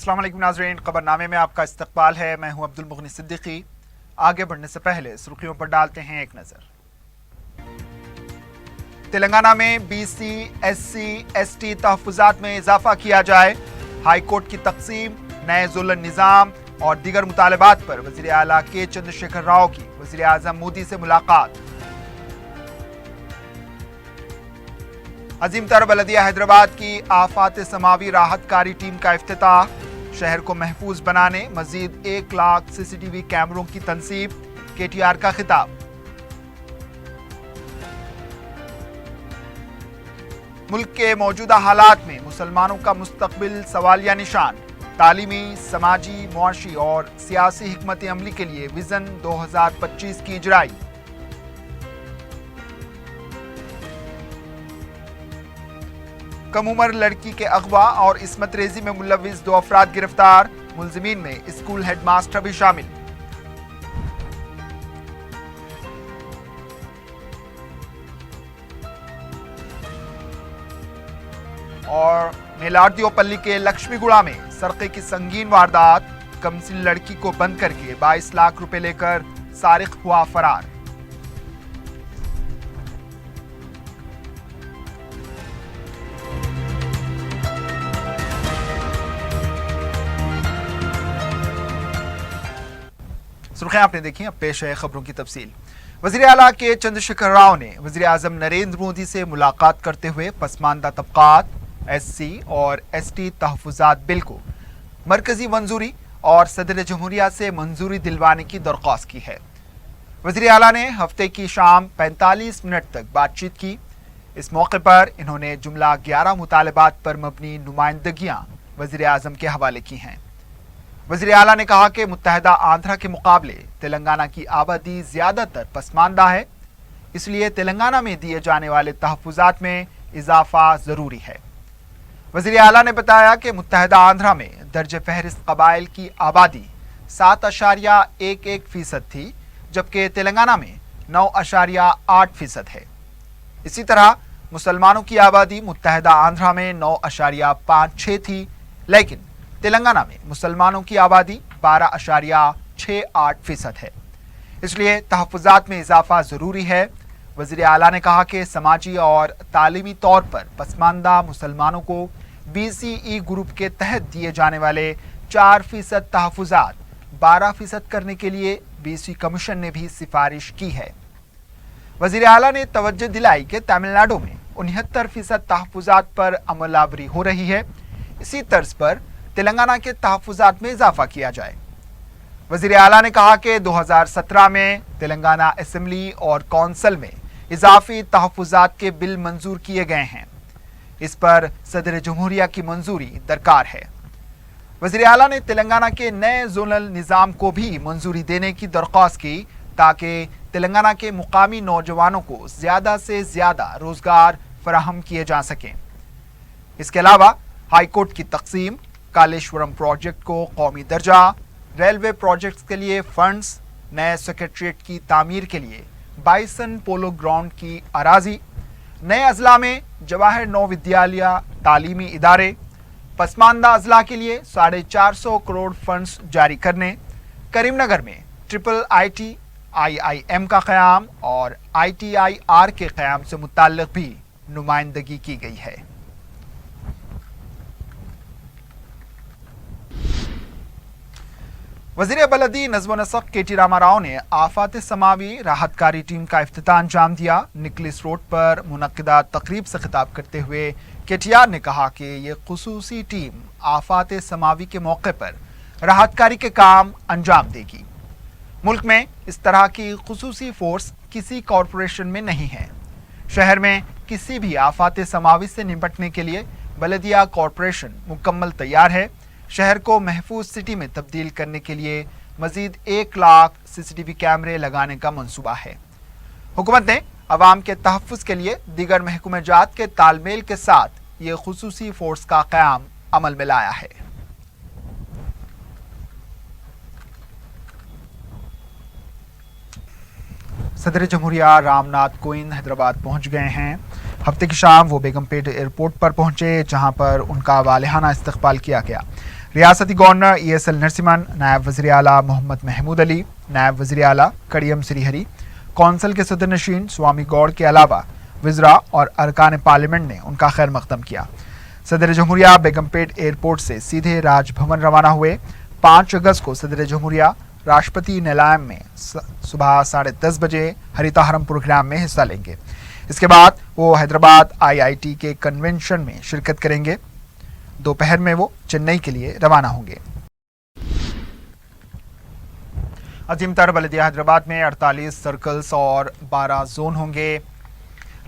अस्सलाम वालेकुम नाज़रीन, खबरनामे में आपका इस्तकबाल है। मैं हूं अब्दुल मुगनी सिद्दीकी। आगे बढ़ने से पहले सुर्खियों पर डालते हैं एक नज़र। तेलंगाना में BC, SC, ST तहफ़्फ़ुज़ात में इजाफा किया जाए। हाई कोर्ट की तक़सीम, नए ज़ुल्म निज़ाम और दीगर मुतालबात पर वज़ीर आला के चंद्रशेखर राव की वज़ीर आज़म मोदी से मुलाकात। अजीम तर बलदिया हैदराबाद की आफात समावी राहतकारी टीम का इफ्तिताह। शहर को महफूज बनाने मजीद 1 लाख CCTV कैमरों की तनसीब। KTR का खिताब। मुल्क के मौजूदा हालात में मुसलमानों का मुस्तकबिल सवालिया निशान। तालीमी, समाजी, मुआशी और सियासी हिकमत अमली के लिए विजन 2025 की इजराई। कम उम्र लड़की के अगवा और इस्मत रेजी में मुलविस 2 अफराद गिरफ्तार। मुलजिमीन में स्कूल हेडमास्टर भी शामिल। और नेलार्दियोपल्ली के लक्ष्मीगुड़ा में सरके की संगीन वारदात। कमसिन लड़की को बंद करके 22 लाख रुपए लेकर सारिक हुआ फरार। सुर्खियां आपने देखी, अब पेश है खबरों की तफसील। वज़ीर आला के चंद्रशेखर राव ने वज़ीर आज़म नरेंद्र मोदी से मुलाकात करते हुए पसमानदा तबकात, SC और ST तहफ़्फ़ुज़ात बिल को मरकजी मंजूरी और सदर जमहूरिया से मंजूरी दिलवाने की दरख्वास्त की है। वज़ीर आला ने हफ्ते की शाम 45 मिनट तक बातचीत की। इस मौके पर इन्होंने जुमला 11 मुतालबात पर मबनी नुमाइंदगियाँ वज़ीर आज़म के हवाले की हैं। वज़ीर आला ने कहा कि मुत्तहदा आंध्रा के मुकाबले तेलंगाना की आबादी ज़्यादातर पसमानदा है, इसलिए तेलंगाना में दिए जाने वाले तहफ़्फ़ुज़ात में इजाफा ज़रूरी है। वज़ीर आला ने बताया कि मुत्तहदा आंध्रा में दर्ज फहरिस्त कबाइल की आबादी 7.11% थी, जबकि तेलंगाना में 9.8% है। इसी तरह मुसलमानों की आबादी मुत्तहदा आंध्रा में 9.56 थी, लेकिन तेलंगाना में मुसलमानों की आबादी 12.68% है, इसलिए तहफ़्फ़ुज़ात में इजाफा ज़रूरी है। वज़ीर आला ने कहा कि समाजी और तालीमी तौर पर पसमानदा मुसलमानों को BCE ग्रुप के तहत दिए जाने वाले 4% तहफ़्फ़ुज़ात 12% करने के लिए BC कमीशन ने भी सिफारिश की है। वज़ीर आला ने तवज्जो दिलाई कि तमिलनाडु में 69% तहफ़्फ़ुज़ात पर अमलावरी हो रही है, इसी तर्ज पर तेलंगाना के तहफ़्फ़ुज़ात में इजाफा किया जाए। वज़ीर आला ने कहा कि 2017 में तेलंगाना असेंबली और कौंसिल में इजाफी तहफ़्फ़ुज़ात के बिल मंजूर किए गए हैं। इस पर सदर जमहूरिया की मंजूरी दरकार है। वज़ीर आला ने तेलंगाना के नए ज़ोनल निज़ाम को भी मंजूरी देने की दरख्वास्त की, ताकि तेलंगाना के मुकामी नौजवानों को ज़्यादा से ज़्यादा रोज़गार फराहम किए जा सकें। इसके अलावा हाई कोर्ट की तक़सीम, कालेश्वरम प्रोजेक्ट को कौमी दर्जा, रेलवे प्रोजेक्ट्स के लिए फंड्स, नए सेक्रेटरीट की तामीर के लिए बाइसन पोलो ग्राउंड की अराजी, नए अजला में जवाहर 9 विद्यालय तालीमी इदारे, पसमानदा अजला के लिए 450 करोड़ फंड्स जारी करने, करीमनगर में IIT IIM का क़याम और ITIR के क़याम से मुताल्लिक़ भी नुमाइंदगी की गई है। वज़ीर बलदी नज़्म नसक KT रामाराव ने आफात समावी राहतकारी टीम का इफ्तिताह अंजाम दिया। निकलिस रोड पर मुनक्किदा तकरीब से खिताब करते हुए KTR ने कहा कि ये खुसूसी टीम आफात समावी के मौके पर राहतकारी के काम अंजाम देगी। मुल्क में इस तरह की खुसूसी फोर्स किसी कॉरपोरेशन में नहीं है। शहर में किसी भी आफात समावी से निपटने के लिए बलदिया कॉरपोरेशन मुकम्मल तैयार है। शहर को महफूज सिटी में तब्दील करने के लिए मजीद 1 लाख CCTV कैमरे लगाने का मंसूबा है। हुकूमत ने अवाम के तहफ़्फ़ुज़ के लिए दीगर महकूमजात के तालमेल के साथ ये खुसूसी फोर्स का क़याम अमल में लाया है। सदर जमहूरिया रामनाथ कोविंद हैदराबाद पहुंच गए हैं। हफ्ते की शाम वो बेगमपेट एयरपोर्ट पर पहुंचे, जहां पर उनका वालिहाना इस्तकबाल किया गया। रियासती गवर्नर ESL नरसिम्हन, नायब वज़ीर आला मोहम्मद महमूद अली, नायब वज़ीर आला कड़ियम श्रीहरी, कौंसिल के सदर नशीन स्वामी गौड़ के अलावा वज़रा और अरकान पार्लियामेंट ने उनका खैर मकदम किया। सदर जमहूरिया बेगमपेट एयरपोर्ट से सीधे राजभवन रवाना हुए। 5 अगस्त को सदर जमहूरिया राष्ट्रपति निलायम में सुबह 10:30 बजे हरिताहरम प्रोग्राम में हिस्सा लेंगे। इसके बाद वो हैदराबाद IIT के कन्वेंशन में शिरकत करेंगे। दोपहर में वो चेन्नई के लिए रवाना होंगे। अजीम तर बल्दिया हैदराबाद में 48 सर्कल्स और 12 जोन होंगे।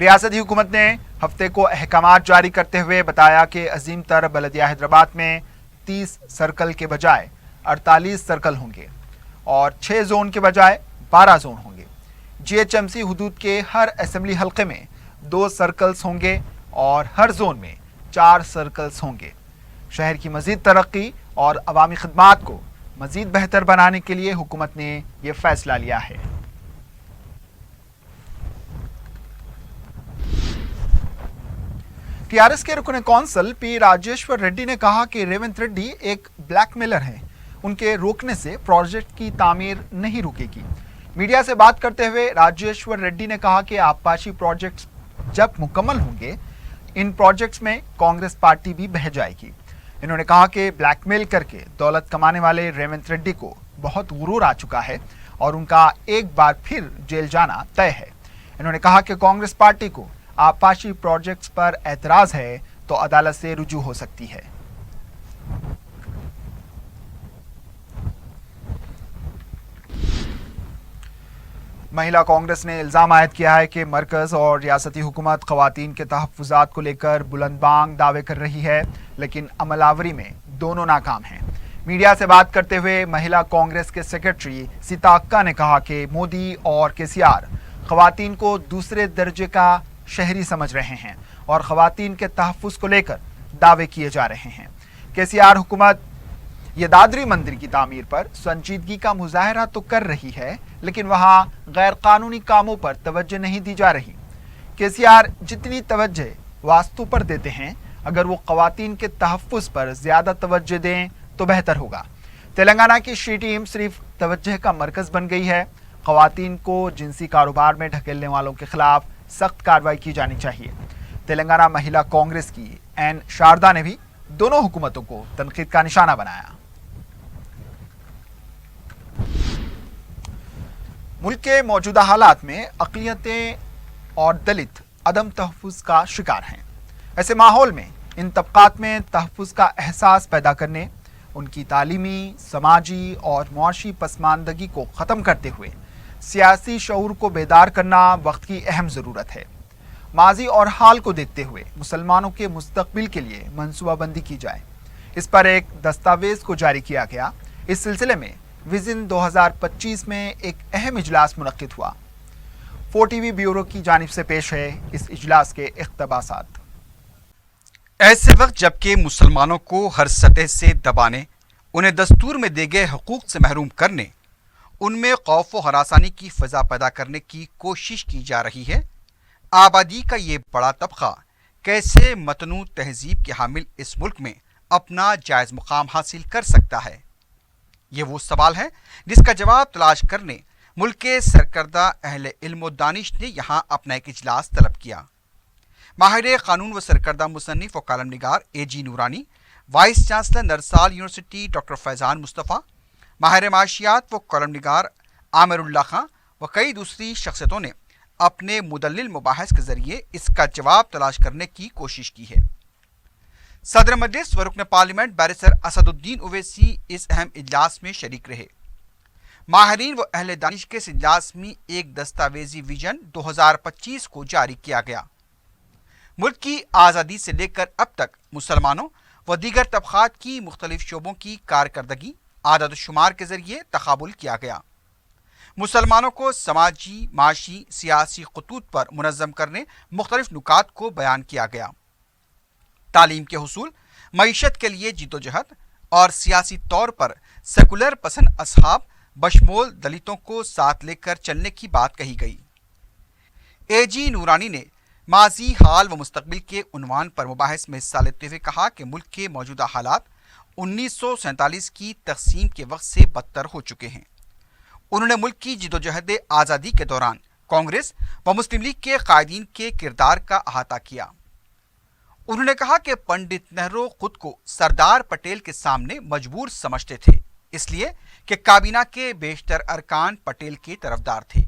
रियासती हुकूमत ने हफ्ते को अहकामात जारी करते हुए बताया कि अजीम तर बल्दिया हैदराबाद में 30 सर्कल के बजाय 48 सर्कल होंगे और 6 जोन के बजाय 12 जोन होंगे। GHMC हुदूद के हर असेंबली हल्के में 2 सर्कल्स होंगे और हर जोन में 4 सर्कल्स होंगे। शहर की मजीद तरक्की और अवामी खिदमात को मजीद बेहतर बनाने के लिए हुकूमत ने यह फैसला लिया है। TRS के रुकन कौंसल P राजेश्वर रेड्डी ने कहा कि रेवंत रेड्डी एक ब्लैकमेलर है, उनके रोकने से प्रोजेक्ट की तामीर नहीं रुकेगी। मीडिया से बात करते हुए राजेश्वर रेड्डी ने कहा कि आबपाशी प्रोजेक्ट्स जब मुकम्मल होंगे, इन प्रोजेक्ट्स में कांग्रेस पार्टी भी बह जाएगी। इन्होंने कहा कि ब्लैकमेल करके दौलत कमाने वाले रेवंत रेड्डी को बहुत गुरूर आ चुका है और उनका एक बार फिर जेल जाना तय है। इन्होंने कहा कि कांग्रेस पार्टी को आबपाशी प्रोजेक्ट्स पर एतराज है तो अदालत से रुजू हो सकती है। महिला कांग्रेस ने इल्जाम आयद किया है कि मरकज और रियासती हुकूमत खवातीन के तहफ़्फ़ुज़ात को लेकर बुलंदबांग दावे कर रही है, लेकिन अमलावरी में दोनों नाकाम हैं। मीडिया से बात करते हुए महिला कांग्रेस के सेक्रेटरी सीता अक्का ने कहा कि मोदी और KCR खवातीन को दूसरे दर्जे का शहरी समझ रहे हैं और खवातीन के तहफ़्फ़ुज़ को लेकर दावे किए जा रहे हैं। KCR हुकूमत ये दादरी मंदिर की तामीर पर संजीदगी का मुजाहरा तो कर रही है, लेकिन वहां गैर कानूनी कामों पर तवज्जो नहीं दी जा रही। KCR जितनी तवज्जो वास्तु पर देते हैं, अगर वो खवातीन के तहफ़्फ़ुज़ पर ज्यादा तवज्जो दें तो बेहतर होगा। तेलंगाना की शी टीम सिर्फ तवज्जो का मरकज बन गई है। खवातीन को जिनसी कारोबार में ढकेलने वालों के खिलाफ सख्त कार्रवाई की जानी चाहिए। तेलंगाना महिला कांग्रेस की N शारदा ने भी दोनों हुकूमतों को तनकीद का निशाना बनाया। मुल्क के मौजूदा हालात में अक़लियतें और दलित अदम तहफ़्फ़ुज़ का शिकार हैं। ऐसे माहौल में इन तबक़ात में तहफ़्फ़ुज़ का एहसास पैदा करने, उनकी तालीमी, समाजी और मुआशी पसमानदगी को ख़त्म करते हुए सियासी शऊर को बेदार करना वक्त की अहम ज़रूरत है। माजी और हाल को देखते हुए मुसलमानों के मुस्तक़बिल के लिए मनसूबाबंदी की जाए, इस पर एक दस्तावेज़ को जारी किया गया। इस सिलसिले में विज़न 2025 में एक अहम इजलास मुनक्किद हुआ। 4TV ब्यूरो की जानिब से पेश है इस इजलास के इख्तबासात। ऐसे वक्त जबकि मुसलमानों को हर सतह से दबाने, उन्हें दस्तूर में दिए गए हुकूक से महरूम करने, उनमें खौफ व हरासानी की फ़ज़ा पैदा करने की कोशिश की जा रही है, आबादी का ये बड़ा तबका कैसे मतनू तहजीब के हामिल इस मुल्क में अपना जायज़ मुकाम हासिल कर सकता है? ये वो सवाल है जिसका जवाब तलाश करने मुल्क के सरकर्दा अहले इल्म व दानिश ने यहाँ अपना एक इजलास तलब किया। माहिर कानून व सरकर्दा मुसन्निफ व कालम निगार AG Noorani, vice chancellor Nalsar university doctor Faizan Mustafa, माहिर माशियात व कालम निगार आमिरुल्लाह खां व कई दूसरी शख्सियतों ने अपने मुदल्लिल मुबाहिस के जरिए इसका जवाब तलाश करने की कोशिश की है। सदर मजलिस व रुकन पार्लियामेंट बैरिस्टर असदुद्दीन ओवैसी इस अहम इजलास में शरीक रहे। माहिरीन व अहले दानिश के इस इजलास में एक दस्तावेजी विजन 2025 को जारी किया गया। मुल्क की आज़ादी से लेकर अब तक मुसलमानों व दीगर तबक़ात की मुख्तलिफ शोबों की कारकर्दगी आदद शुमार के जरिए तक़ाबुल किया गया। मुसलमानों को समाजी, माशी, सियासी खतूत पर मुनज़्ज़म करने मुख्तलिफ नुकात को बयान किया गया। तालीम के हुसूल, मईशत के लिए जिद्दोजहद और सियासी तौर पर सेकुलर पसंद असहाब बशमोल दलितों को साथ लेकर चलने की बात कही गई। AG नूरानी ने माजी, हाल व मुस्तकबिल के उन्वान पर मुबाहिस में हिस्सा लेते हुए कहा कि मुल्क के मौजूदा हालात 1947 کی تقسیم کے وقت سے بدتر ہو چکے ہیں۔ انہوں نے ملک کی جدوجہد آزادی کے دوران کانگریس و مسلم لیگ کے قائدین کے کردار کا احاطہ کیا۔ انہوں نے کہا کہ پنڈت نہرو خود کو سردار پٹیل کے سامنے مجبور سمجھتے تھے، اس لیے کہ کابینہ کے بیشتر ارکان پٹیل کے طرفدار تھے۔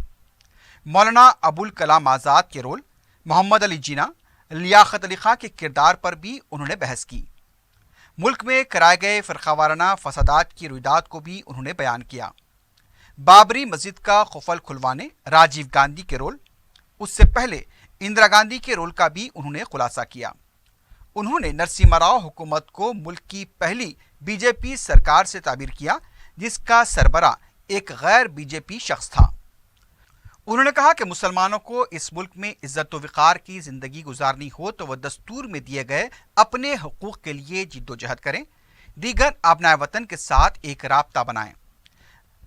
مولانا ابوالکلام آزاد کے رول، محمد علی جناح، لیاقت علی خان کے کردار پر بھی انہوں نے بحث کی۔ ملک میں کرائے گئے فرقہ وارانہ فسادات کی رویداد کو بھی انہوں نے بیان کیا۔ بابری مسجد کا قفل کھلوانے راجیو گاندھی کے رول، اس سے پہلے اندرا گاندھی کے رول کا بھی انہوں نے خلاصہ کیا۔ انہوں نے نرسمہا راؤ حکومت کو ملک کی پہلی بی جے پی سرکار سے تعبیر کیا جس کا سربراہ ایک غیر بی جے پی شخص تھا۔ انہوں نے کہا کہ مسلمانوں کو اس ملک میں عزت و وقار کی زندگی گزارنی ہو تو وہ دستور میں دیے گئے اپنے حقوق کے لیے جد و جہد کریں، دیگر ابنائے وطن کے ساتھ ایک رابطہ بنائیں،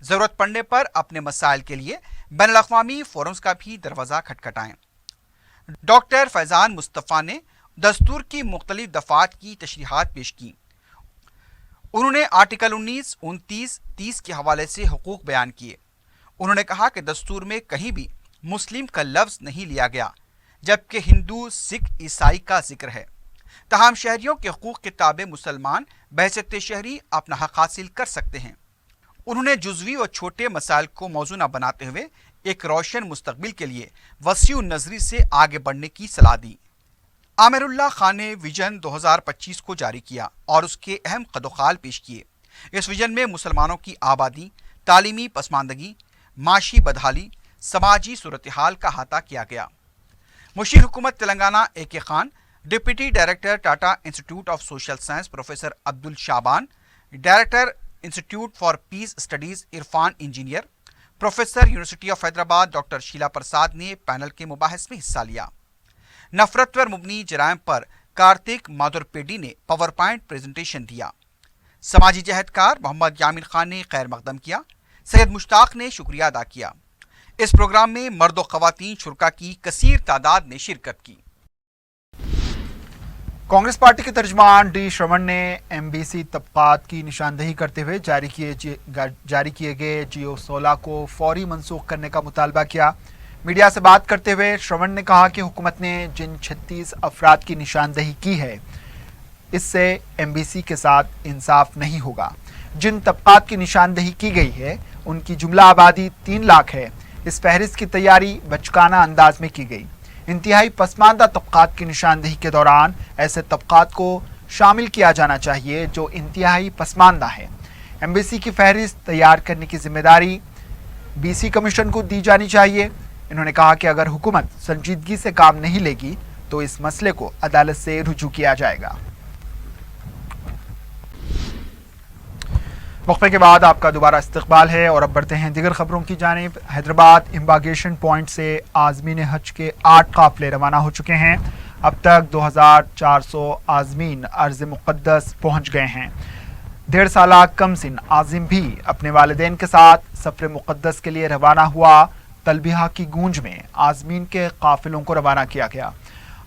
ضرورت پڑنے پر اپنے مسائل کے لیے بین الاقوامی فورمز کا بھی دروازہ کھٹکھٹائیں۔ ڈاکٹر فیضان مصطفیٰ نے دستور کی مختلف دفعات کی تشریحات پیش کی۔ انہوں نے آرٹیکل 19، 29، 30 کے حوالے سے حقوق بیان کیے۔ انہوں نے کہا کہ دستور میں کہیں بھی مسلم کا لفظ نہیں لیا گیا، جبکہ ہندو، سکھ، عیسائی کا ذکر ہے۔ تاہم شہریوں کے حقوق کے تابع مسلمان بحیثیت شہری اپنا حق حاصل کر سکتے ہیں۔ انہوں نے جزوی اور چھوٹے مسائل کو موضوع نہ بناتے ہوئے ایک روشن مستقبل کے لیے وسیع النظری سے آگے بڑھنے کی صلاح دی۔ عامر اللہ خان نے ویژن 2025 کو جاری کیا اور اس کے اہم خدوخال پیش کیے۔ اس ویژن میں مسلمانوں کی آبادی، تعلیمی پسماندگی، معاشی بدحالی، سماجی صورتحال کا احاطہ کیا گیا۔ مشیر حکومت Telangana A K Khan, deputy director Tata institute of social science professor Abdul Shaban, director institute for peace studies Irfan Engineer, professor university of Hyderabad doctor Sheela Prasad نے پینل کے مباحث میں حصہ لیا۔ نفرت پر مبنی جرائم پر کارتک مادھور پیڈی نے پاور پوائنٹ پریزنٹیشن دیا۔ سماجی جہدکار محمد یامین خان نے خیر مقدم کیا۔ سید مشتاق نے شکریہ ادا کیا۔ اس پروگرام میں مرد و خواتین شرکا کی کثیر تعداد نے شرکت کی۔ کانگریس پارٹی کے ترجمان ڈی شرمن نے ایم بی سی طبقات کی نشاندہی کرتے ہوئے جاری کیے گئے جیو 16 کو فوری منسوخ کرنے کا مطالبہ کیا۔ میڈیا سے بات کرتے ہوئے شرمن نے کہا کہ حکومت نے جن 36 افراد کی نشاندہی کی ہے اس سے ایم بی سی کے ساتھ انصاف نہیں ہوگا۔ جن طبقات کی نشاندہی کی گئی ہے ان کی جملہ آبادی 3 لاکھ ہے۔ اس فہرست کی تیاری بچکانہ انداز میں کی گئی۔ انتہائی پسماندہ طبقات کی نشاندہی کے دوران ایسے طبقات کو شامل کیا جانا چاہیے جو انتہائی پسماندہ ہیں۔ ایم بی سی کی فہرست تیار کرنے کی ذمہ داری بی سی کمیشن کو دی جانی چاہیے۔ انہوں نے کہا کہ اگر حکومت سنجیدگی سے کام نہیں لے گی تو اس مسئلے کو عدالت سے رجوع کیا جائے گا۔ وقفے کے بعد آپ کا دوبارہ استقبال ہے اور اب بڑھتے ہیں دیگر خبروں کی جانب۔ حیدرآباد امباگیشن پوائنٹ سے عازمین حج کے 8 قافلے روانہ ہو چکے ہیں۔ اب تک 2400 عازمین ارض مقدس پہنچ گئے ہیں۔ 1.5 سالہ کم سن عازم بھی اپنے والدین کے ساتھ سفر مقدس کے لیے روانہ ہوا۔ تلبیہ کی گونج میں عازمین کے قافلوں کو روانہ کیا گیا۔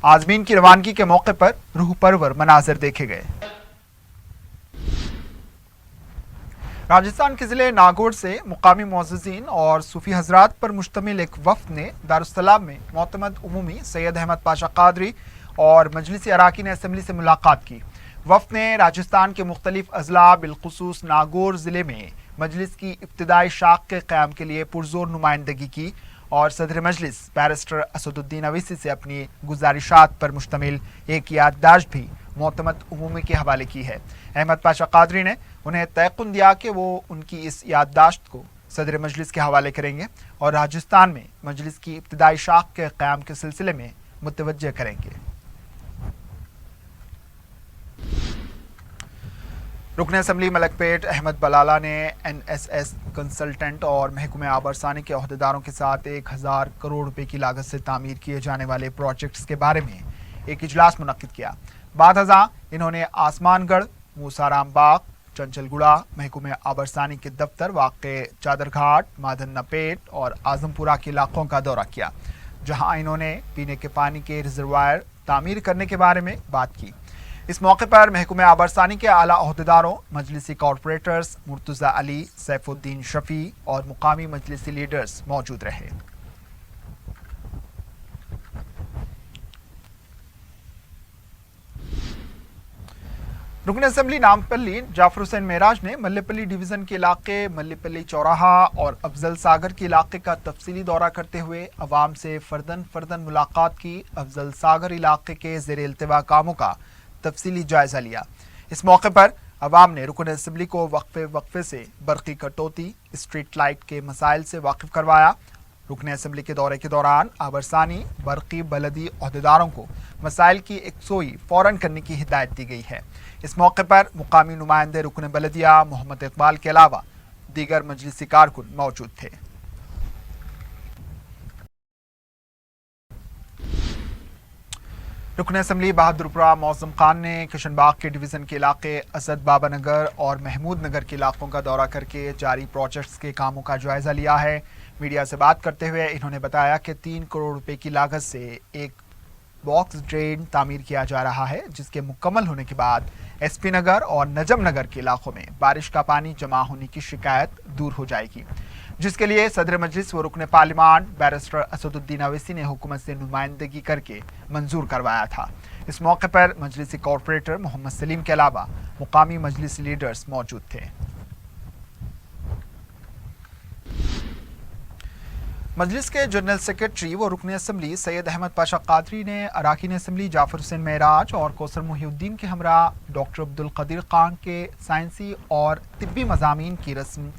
عازمین کی روانگی کے موقع پر روح پرور مناظر دیکھے گئے۔ راجستھان کے ضلع ناگوڑ سے مقامی معززین اور صوفی حضرات پر مشتمل ایک وفد نے دارالسلام میں معتمد عمومی سید احمد پاشا قادری اور مجلسی اراکین اسمبلی سے ملاقات کی۔ وفد نے راجستھان کے مختلف اضلاع بالخصوص ناگوڑ ضلع میں مجلس کی ابتدائی شاخ کے قیام کے لیے پرزور نمائندگی کی اور صدر مجلس بیرسٹر اسد الدین اویسی سے اپنی گزارشات پر مشتمل ایک یادداشت بھی معتمد عمومی کے حوالے کی ہے۔ احمد پاشا قادری نے انہیں تیقن دیا کہ وہ ان کی اس یادداشت کو صدر مجلس کے حوالے کریں گے اور راجستھان میں مجلس کی ابتدائی شاخ کے قیام کے سلسلے میں متوجہ کریں گے۔ رکن اسمبلی ملک پیٹ احمد بلالہ نے این ایس ایس کنسلٹنٹ اور محکمہ آبرسانی کے عہدیداروں کے ساتھ 1000 کروڑ روپے کی لاگت سے تعمیر کیے جانے والے پروجیکٹس کے بارے میں ایک اجلاس منعقد کیا۔ بعد ازاں انہوں نے آسمان گڑھ، موسارام باغ، چنچل گڑا محکمہ آبرسانی کے دفتر واقع چادر گھاٹ، مادھنا پیٹ اور اعظم پورہ کے علاقوں کا دورہ کیا، جہاں انہوں نے پینے کے پانی کے ریزروائر تعمیر کرنے کے بارے میں بات کی۔ इस मौके पर महकमे आबरसानी के आला ओहदेदारों, मजलिसी कॉरपोरेटर्स मुर्तजा अली, सैफुद्दीन शफी और मुकामी मजलिसी लीडर्स मौजूद रहे। रुकन असेंबली नामपल्ली जाफर हुसैन मेराज ने मल्लेपल्ली डिवीजन के इलाके मल्लेपल्ली चौराहा और अफजल सागर के इलाके का तफसीली दौरा करते हुए अवाम से फर्दन मुलाकात की। अफजल सागर इलाके के ज़ेर इल्तिवा कामों का तफसीली जायजा लिया। इस मौके पर अवाम ने रुकन असेंबली को वक्फे से बरकी कटौती, स्ट्रीट लाइट के मसाइल से वाकिफ करवाया। रुकन असेंबली के दौरे के दौरान आबरसानी बरकी बलदी ओहदेदारों को मसाइल की एकसोई फौरन करने की हिदायत दी गई है। इस मौके पर मुकामी नुमाइंदे रुकन बलदिया मोहम्मद इकबाल के अलावा दीगर मजलिसी कारकुन मौजूद थे। रुकन असेंबली बहादुरपुरा मौसम खान ने किशनबाग के डिवीज़न के इलाके असद बाबा नगर और महमूद नगर के इलाकों का दौरा करके जारी प्रोजेक्ट्स के कामों का जायजा लिया है। मीडिया से बात करते हुए इन्होंने बताया कि 3 करोड़ रुपए की लागत से एक बॉक्स ड्रेन तामीर किया जा रहा है, जिसके मुकम्मल होने के बाद एसपी नगर और नजम नगर के इलाकों में बारिश का पानी जमा होने की शिकायत दूर हो जाएगी, जिसके लिए सदर मजलिस व रुकन पार्लिमान बैरिस्टर असदुद्दीन अवैसी ने हुकूमत से नुमाइंदगी करके मंजूर करवाया था। इस मौके पर मजलिसी कॉरपोरेटर मोहम्मद सलीम के अलावा मुकामी मजलिसी लीडर्स मौजूद थे। मजलिस के जनरल सेक्रेटरी व रुकन असेंबली सैयद अहमद पाशा कादरी ने अरकान असेंबली जाफर हुसैन मेराज और कौसर मुहिउद्दीन के हमरा डॉक्टर अब्दुल कदीर खान के साइंसी और तिब्बी मज़ामीन की रस्म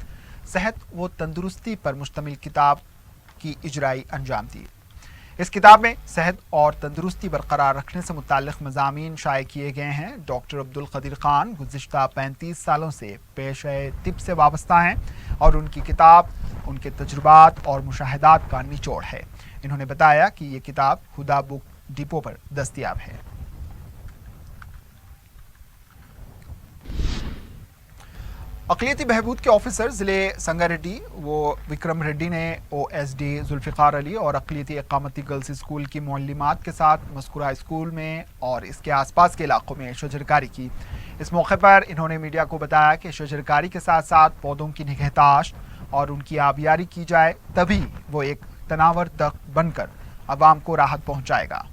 सेहत व तंदुरुस्ती पर मुश्तमिल किताब की इजराई अंजाम दी। इस किताब में सेहत और तंदुरुस्ती बरकरार रखने से मुताल्लिक़ मज़ामीन शाये किए गए हैं। डॉक्टर अब्दुल कदीर खान गुज़िश्ता 35 सालों से पेशे तिब से वाबस्ता हैं और उनकी किताब उनके तजुर्बात और मुशाहिदात का निचोड़ है। इन्होंने बताया कि ये किताब हुदा बुक डिपो पर दस्तयाब है। अक़लियती बहबूद के ऑफिसर ज़िले संगारेड्डी व विक्रम रेड्डी ने OSD जुल्फ़िकार अली और अक़लियती इक़ामती गर्ल्स स्कूल की मुअल्लिमात के साथ मज़कूरा स्कूल में और इसके आसपास के इलाकों में शजरकारी की। इस मौके पर इन्होंने मीडिया को बताया कि शजरकारी के साथ साथ पौधों की निगहदाश्त और उनकी आबियारी की जाए, तभी वो एक तनावर तक बनकर अवाम को राहत पहुँचाएगा।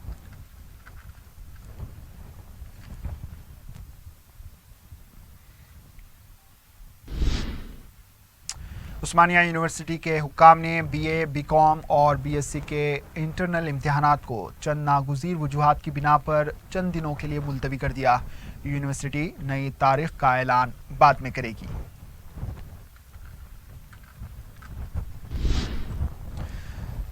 उस्मानिया यूनिवर्सिटी के हुक्काम ने BA, BCom और BSc के इंटरनल इम्तिहानात को चंद नागुज़ीर वजूहात की बिना पर चंद दिनों के लिए मुलतवी कर दिया। यूनिवर्सिटी नई तारीख का ऐलान बाद में करेगी।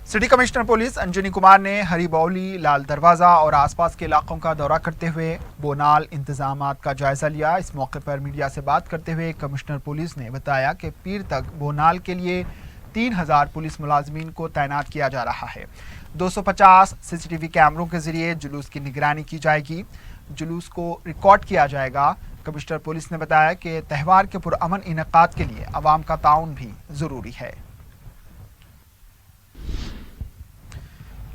City commissioner police Anjani Kumar ने हरीबौली, लाल दरवाज़ा और आसपास के इलाकों का दौरा करते हुए बोनाल इंतजामात का जायजा लिया। इस मौके पर मीडिया से बात करते हुए कमिश्नर पुलिस ने बताया कि पीर तक बोनाल के लिए 3000 पुलिस मुलाजमीन को तैनात किया जा रहा है। 250 CCTV कैमरों के जरिए जुलूस की निगरानी की जाएगी, जुलूस को रिकॉर्ड किया जाएगा। कमिश्नर पुलिस ने बताया कि त्यौहार के पुरअमन इनेकाद के लिए अवाम का ताउन भी ज़रूरी है।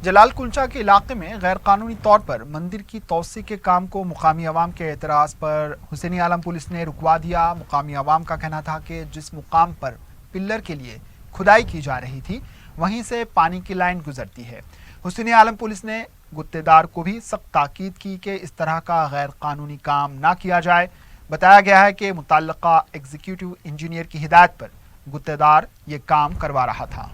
जलाल कुलचा के इलाके में गैर कानूनी तौर पर मंदिर की तोसी के काम को मुकामी अवाम के एतराज़ पर हुसैनी आलम पुलिस ने रुकवा दिया। मुकामी अवाम का कहना था कि जिस मुकाम पर पिल्लर के लिए खुदाई की जा रही थी वहीं से पानी की लाइन गुजरती है। हुसैनी आलम पुलिस ने गुत्तेदार को भी सख्त ताकीद की कि इस तरह का गैर कानूनी काम ना किया जाए। बताया गया है कि मुतल्लका एग्जीक्यूटिव इंजीनियर की हिदायत पर गुत्तेदार ये काम करवा रहा था।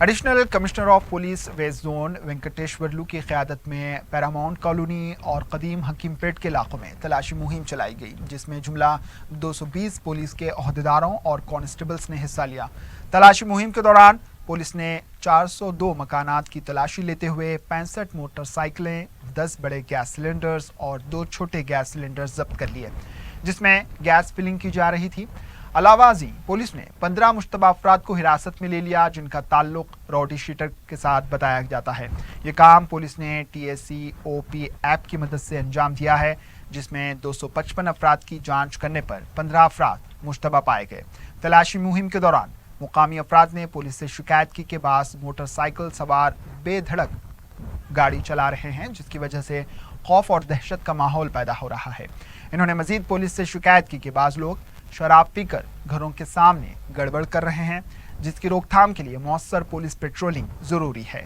Additional commissioner of police west zone Venkateswarlu की क़यादत में पैरामाउंट कॉलोनी और कदीम हकीमपेट के इलाकों में तलाशी मुहिम चलाई गई, जिसमें जुमला 220 पुलिस के ओहदेदारों और कांस्टेबल्स ने हिस्सा लिया। तलाशी मुहिम के दौरान पुलिस ने 402 मकानात की तलाशी लेते हुए 65 मोटरसाइकिलें, 10 बड़े गैस सिलेंडर्स और 2 छोटे गैस सिलेंडर्स जब्त कर लिए, जिसमें गैस फिलिंग की जा रही थी। अलावाजी पुलिस ने 15 मुश्तबा अफराद को हिरासत में ले लिया, जिनका ताल्लुक राउडी शीटर के साथ बताया जाता है। ये काम पुलिस ने TSC-OP ऐप की मदद से अंजाम दिया है, जिसमें 255 अफराद की जांच करने पर 15 अफराद मुश्तबा पाए गए। तलाशी मुहिम के दौरान مقامی افراد نے پولیس سے شکایت کی کہ بعض موٹر سائیکل سوار بے دھڑک گاڑی چلا رہے ہیں، جس کی وجہ سے خوف اور دہشت کا ماحول پیدا ہو رہا ہے۔ انہوں نے مزید پولیس سے شکایت کی کہ بعض لوگ شراب پی کر گھروں کے سامنے گڑبڑ کر رہے ہیں، جس کی روک تھام کے لیے مؤثر پولیس پیٹرولنگ ضروری ہے۔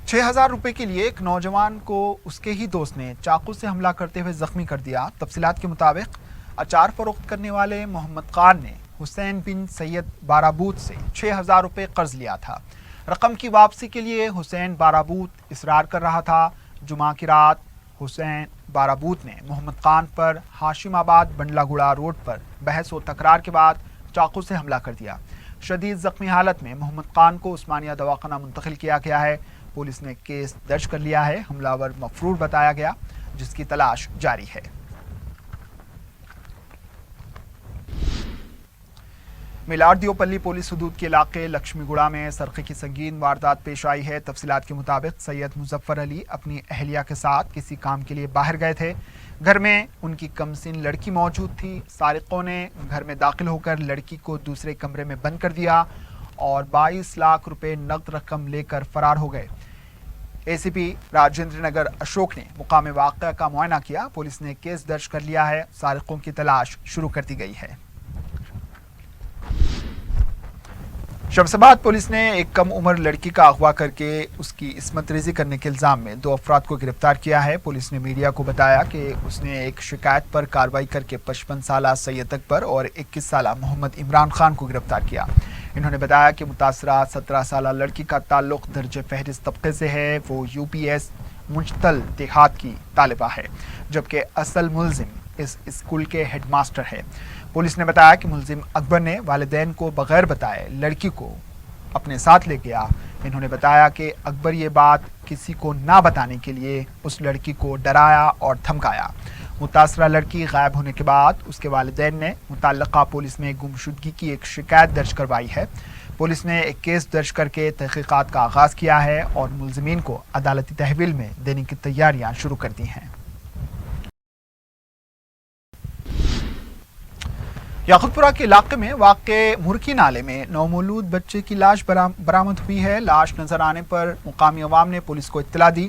6,000 روپے کے لیے ایک نوجوان کو اس کے ہی دوست نے چاقو سے حملہ کرتے ہوئے زخمی کر دیا۔ تفصیلات کے مطابق اچار فروخت کرنے والے محمد خان نے حسین بن سید بارابوت سے 6,000 روپے قرض لیا تھا۔ رقم کی واپسی کے لیے حسین بارابوت اصرار کر رہا تھا۔ جمعہ کی رات حسین بارابوت نے محمد خان پر ہاشم آباد بنڈلا گڑا روڈ پر بحث و تکرار کے بعد چاقو سے حملہ کر دیا۔ شدید زخمی حالت میں محمد خان کو عثمانیہ دواخانہ منتقل کیا گیا ہے۔ پولیس نے کیس درج کر لیا ہے۔ حملہ آور مفرور بتایا گیا، جس کی تلاش جاری ہے۔ میلاردیوپلی پولیس حدود کے علاقے لکشمی گڑا میں سرقے کی سنگین واردات پیش آئی ہے۔ تفصیلات کے مطابق سید مظفر علی اپنی اہلیہ کے ساتھ کسی کام کے لیے باہر گئے تھے۔ گھر میں ان کی کمسن لڑکی موجود تھی۔ سارقوں نے گھر میں داخل ہو کر لڑکی کو دوسرے کمرے میں بند کر دیا اور 22 لاکھ روپے نقد رقم لے کر فرار ہو گئے۔ اے سی پی راجندر نگر اشوک نے مقام واقعہ کا معائنہ کیا۔ پولیس نے کیس درج کر لیا ہے۔ سارقوں کی تلاش شروع کر دی گئی ہے۔ شمس آباد پولیس نے ایک کم عمر لڑکی کا اغوا کر کے اس کی عصمت ریزی کرنے کے الزام میں 2 افراد کو گرفتار کیا ہے۔ پولیس نے میڈیا کو بتایا کہ اس نے ایک شکایت پر کارروائی کر کے 55 سالہ سید اکبر اور 21 سالہ محمد عمران خان کو گرفتار کیا۔ انہوں نے بتایا کہ متاثرہ 17 سالہ لڑکی کا تعلق درجہ فہرست طبقے سے ہے۔ وہ UPS منچتل دیہات کی طالبہ ہے، جبکہ اصل ملزم اس اسکول کے ہیڈ ماسٹر ہے۔ پولیس نے بتایا کہ ملزم اکبر نے والدین کو بغیر بتائے لڑکی کو اپنے ساتھ لے گیا۔ انہوں نے بتایا کہ اکبر یہ بات کسی کو نہ بتانے کے لیے اس لڑکی کو ڈرایا اور دھمکایا۔ متاثرہ لڑکی غائب ہونے کے بعد اس کے والدین نے متعلقہ پولیس میں گمشدگی کی ایک شکایت درج کروائی ہے۔ پولیس نے ایک کیس درج کر کے تحقیقات کا آغاز کیا ہے اور ملزمین کو عدالتی تحویل میں دینے کی تیاریاں شروع کر دی ہیں۔ یاقوت پورہ کے علاقے میں واقع مرکی نالے میں نومولود بچے کی لاش برآمد ہوئی ہے۔ لاش نظر آنے پر مقامی عوام نے پولیس کو اطلاع دی۔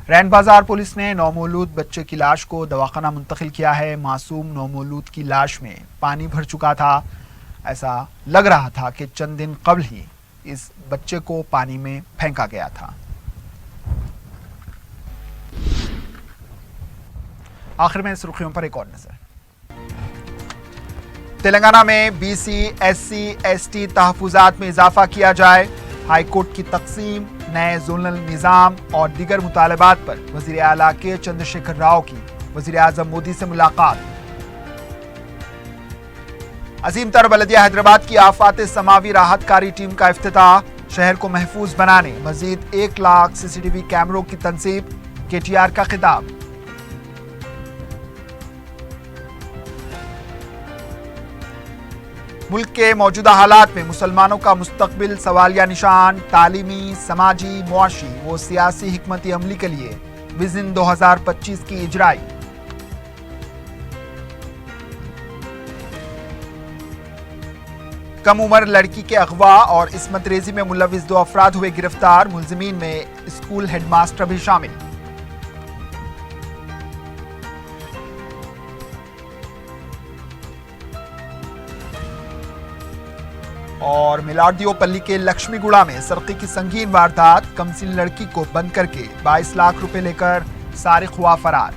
رین بازار پولیس نے نومولود بچے کی لاش کو دواخانہ منتقل کیا ہے۔ معصوم نومولود کی لاش میں پانی بھر چکا تھا۔ ایسا لگ رہا تھا کہ چند دن قبل ہی اس بچے کو پانی میں پھینکا گیا تھا۔ آخر میں سرخیوں پر ایک اور نظر۔ تلنگانہ میں BC SC ST تحفظات میں اضافہ کیا جائے۔ ہائی کورٹ کی تقسیم، نئے زونل نظام اور دیگر مطالبات پر وزیر اعلیٰ کے چندر شیکھر راؤ کی وزیر اعظم مودی سے ملاقات۔ عظیم تر بلدیہ حیدرآباد کی آفات سماوی راحت کاری ٹیم کا افتتاح۔ شہر کو محفوظ بنانے مزید 1 لاکھ CCTV کیمروں کی تنصیب۔ KTR کا خطاب۔ ملک کے موجودہ حالات میں مسلمانوں کا مستقبل سوالیہ نشان۔ تعلیمی، سماجی، معاشی و سیاسی حکمت عملی کے لیے وژن 2025 کی اجرائی۔ کم عمر لڑکی کے اغوا اور عصمت ریزی میں ملوث 2 افراد ہوئے گرفتار۔ ملزمین میں اسکول ہیڈ ماسٹر بھی شامل۔ اور میلاردیوپلی کے لکشمی گڑا میں سرقے کی سنگین واردات۔ کمسن لڑکی کو بند کر کے 22 لاکھ روپے لے کر سارق ہوا فرار۔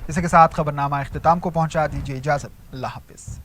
اسی کے ساتھ خبرنامہ اختتام کو پہنچا۔ دیجیے اجازت۔ اللہ حافظ۔